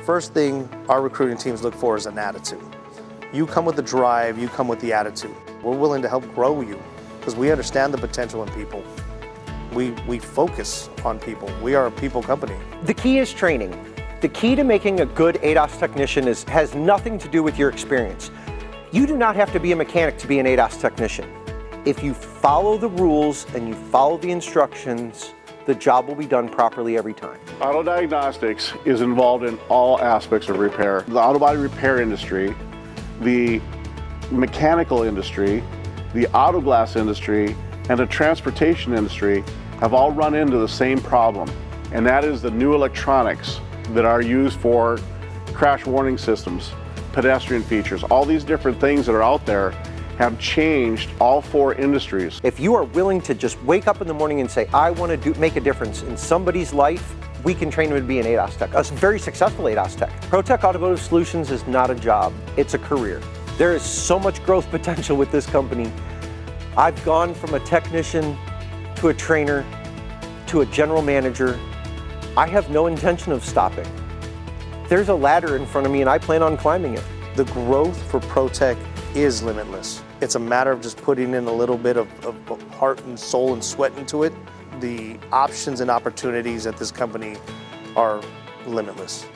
first thing our recruiting teams look for is an attitude. You come with the drive, you come with the attitude. We're willing to help grow you because we understand the potential in people. We focus on people. We are a people company. The key is training. The key to making a good ADAS technician has nothing to do with your experience. You do not have to be a mechanic to be an ADAS technician. If you follow the rules and you follow the instructions, the job will be done properly every time. Auto diagnostics is involved in all aspects of repair. The auto body repair industry, the mechanical industry, the auto glass industry, and the transportation industry have all run into the same problem, and that is the new electronics that are used for crash warning systems, pedestrian features. All these different things that are out there have changed all four industries. If you are willing to just wake up in the morning and say, I want to make a difference in somebody's life, we can train them to be an ADAS tech, a very successful ADAS tech. Protech Automotive Solutions is not a job, it's a career. There is so much growth potential with this company. I've gone from a technician to a trainer to a general manager. I have no intention of stopping. There's a ladder in front of me and I plan on climbing it. The growth for Protech is limitless. It's a matter of just putting in a little bit of heart and soul and sweat into it. The options and opportunities at this company are limitless.